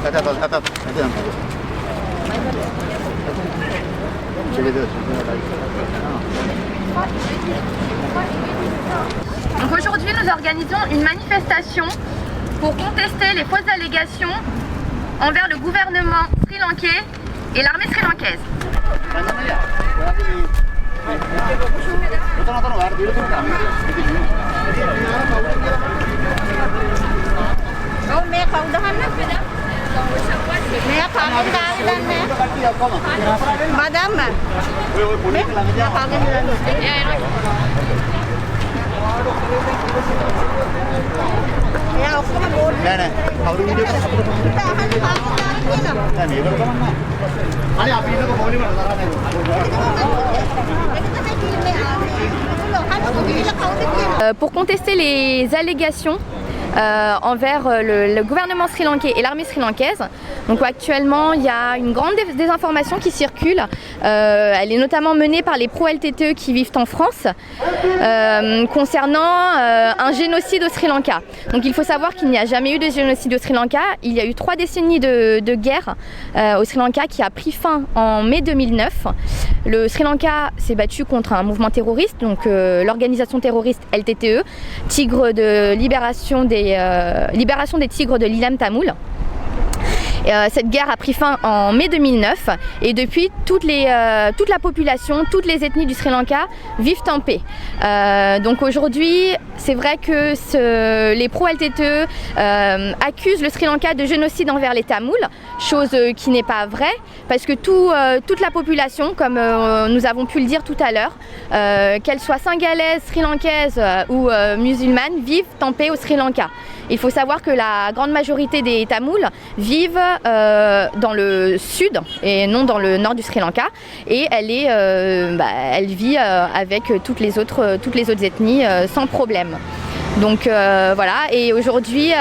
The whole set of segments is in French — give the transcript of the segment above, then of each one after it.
Donc aujourd'hui, nous organisons une manifestation pour contester les fausses allégations envers le gouvernement sri-lankais et l'armée sri-lankaise. Pour contester les allégations envers le gouvernement sri-lankais et l'armée sri-lankaise. Donc actuellement, il y a une grande désinformation qui circule. Elle est notamment menée par les pro-LTTE qui vivent en France concernant un génocide au Sri Lanka. Donc il faut savoir qu'il n'y a jamais eu de génocide au Sri Lanka. Il y a eu 3 décennies de guerre au Sri Lanka qui a pris fin en mai 2009. Le Sri Lanka s'est battu contre un mouvement terroriste, donc l'organisation terroriste LTTE, Tigre de libération des tigres de l'Ilam Tamoul. Cette guerre a pris fin en mai 2009 et depuis toute la population, toutes les ethnies du Sri Lanka vivent en paix. Donc aujourd'hui, c'est vrai que les pro-LTTE accusent le Sri Lanka de génocide envers les Tamouls, chose qui n'est pas vraie parce que toute la population, comme nous avons pu le dire tout à l'heure, qu'elle soit singalaise, sri-lankaise ou musulmane, vivent en paix au Sri Lanka. Il faut savoir que la grande majorité des Tamouls vivent dans le sud et non dans le nord du Sri Lanka et elle vit avec toutes les autres ethnies sans problème. Donc voilà, et aujourd'hui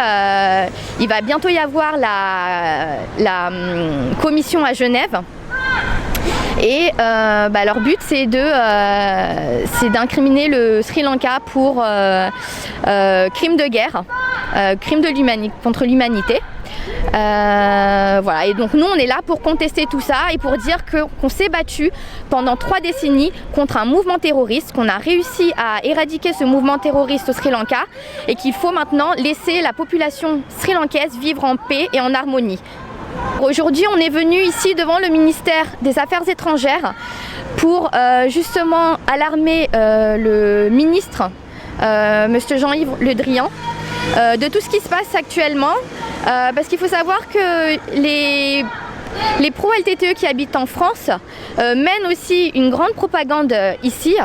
il va bientôt y avoir la commission à Genève. Et leur but c'est d'incriminer le Sri Lanka pour crime de guerre, crime contre l'humanité. Voilà, et donc nous on est là pour contester tout ça et pour dire qu'on s'est battu pendant 3 décennies contre un mouvement terroriste, qu'on a réussi à éradiquer ce mouvement terroriste au Sri Lanka et qu'il faut maintenant laisser la population sri-lankaise vivre en paix et en harmonie. Aujourd'hui, on est venu ici devant le ministère des Affaires étrangères pour justement alarmer le ministre, Monsieur Jean-Yves Le Drian, de tout ce qui se passe actuellement, parce qu'il faut savoir que les pro-LTTE qui habitent en France mènent aussi une grande propagande ici.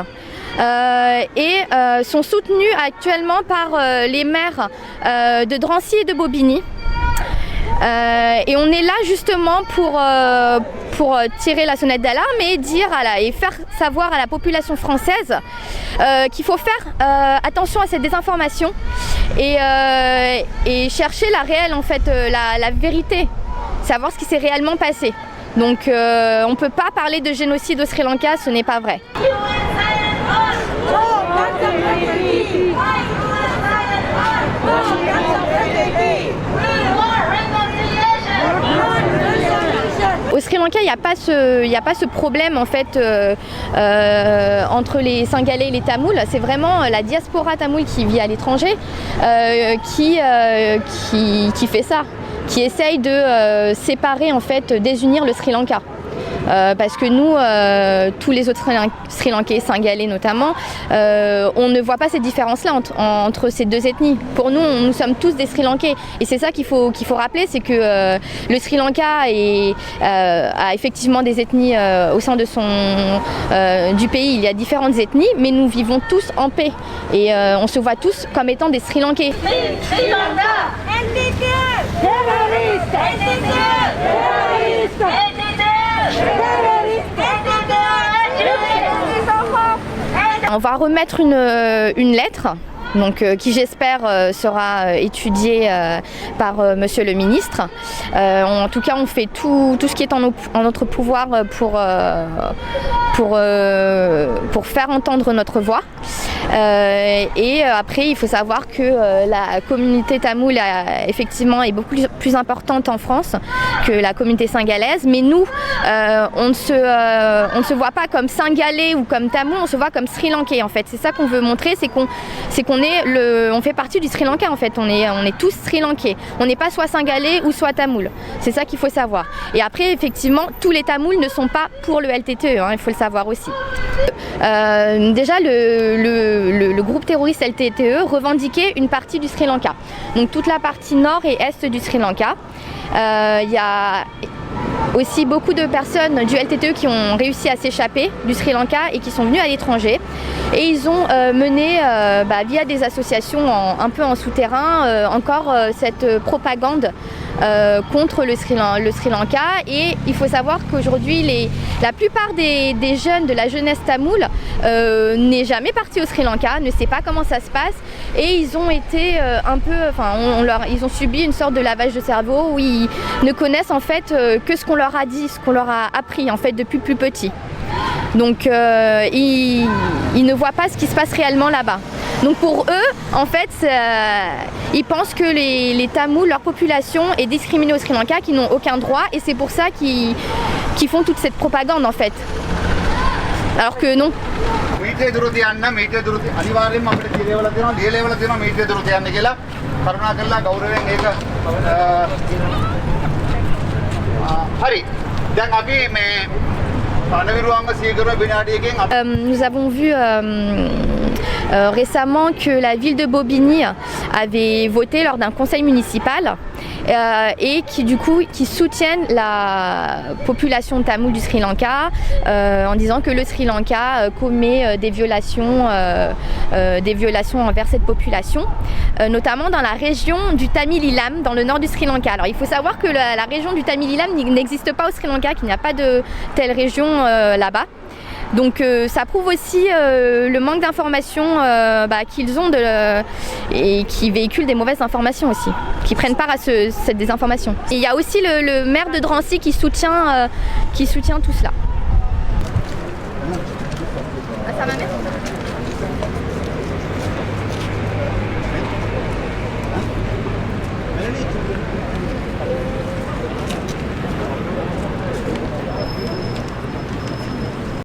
Et sont soutenus actuellement par les maires de Drancy et de Bobigny. Et on est là justement pour tirer la sonnette d'alarme et faire savoir à la population française qu'il faut faire attention à cette désinformation et chercher la réelle, en fait, la vérité, savoir ce qui s'est réellement passé. Donc on ne peut pas parler de génocide au Sri Lanka, ce n'est pas vrai. Au Sri Lanka, il n'y a pas ce problème en fait entre les Singalais et les Tamouls. C'est vraiment la diaspora tamoule qui vit à l'étranger qui fait ça, qui essaye de séparer, en fait, désunir le Sri Lanka. Parce que nous, tous les autres Sri Lankais, Singalais notamment, on ne voit pas cette différence-là entre ces deux ethnies. Pour nous, nous sommes tous des Sri Lankais. Et c'est ça qu'il faut rappeler, c'est que le Sri Lanka a effectivement des ethnies au sein de du pays. Il y a différentes ethnies, mais nous vivons tous en paix. Et on se voit tous comme étant des Sri Lankais. Sri Lanka, on va remettre une lettre, donc, qui j'espère sera étudiée par Monsieur le ministre. En tout cas, on fait tout ce qui est en notre pouvoir pour faire entendre notre voix. Et après, il faut savoir que la communauté tamoule effectivement est beaucoup plus importante en France que la communauté singalaise. Mais nous, on ne se voit pas comme Singalais ou comme Tamoul, on se voit comme Sri Lankais en fait. C'est ça qu'on veut montrer, c'est qu'on on fait partie du Sri Lanka en fait. On est tous Sri Lankais. On n'est pas soit Singalais ou soit Tamoul. C'est ça qu'il faut savoir. Et après, effectivement, tous les Tamouls ne sont pas pour le LTTE, hein, il faut le savoir aussi. Déjà, le groupe terroriste LTTE revendiquait une partie du Sri Lanka. Donc toute la partie nord et est du Sri Lanka. Il y a aussi beaucoup de personnes du LTTE qui ont réussi à s'échapper du Sri Lanka et qui sont venus à l'étranger. Et ils ont mené, via des associations un peu en souterrain, encore cette propagande contre le Sri Lanka. Et il faut savoir qu'aujourd'hui, la plupart des jeunes de la jeunesse tamoule n'est jamais parti au Sri Lanka, ne sait pas comment ça se passe. Et ils ont été ils ont subi une sorte de lavage de cerveau où ils ne connaissent en fait que ce qu'on leur a dit, ce qu'on leur a appris en fait depuis plus petit. Donc ils ne voient pas ce qui se passe réellement là-bas. Donc pour eux, en fait, ils pensent que les Tamouls, leur population est discriminée au Sri Lanka, qu'ils n'ont aucun droit, et c'est pour ça qu'ils font toute cette propagande en fait. Alors que non. Nous avons vu récemment que la ville de Bobigny avait voté lors d'un conseil municipal et qui soutiennent la population tamoule du Sri Lanka en disant que le Sri Lanka commet des violations envers cette population, notamment dans la région du Tamil Eelam, dans le nord du Sri Lanka. Alors il faut savoir que la région du Tamil Eelam n'existe pas au Sri Lanka, qu'il n'y a pas de telle région là-bas. Donc ça prouve aussi le manque d'informations qu'ils ont et qui véhiculent des mauvaises informations aussi, qui prennent part à cette désinformation. Et il y a aussi le maire de Drancy qui soutient tout cela. Ah, ça va, merci.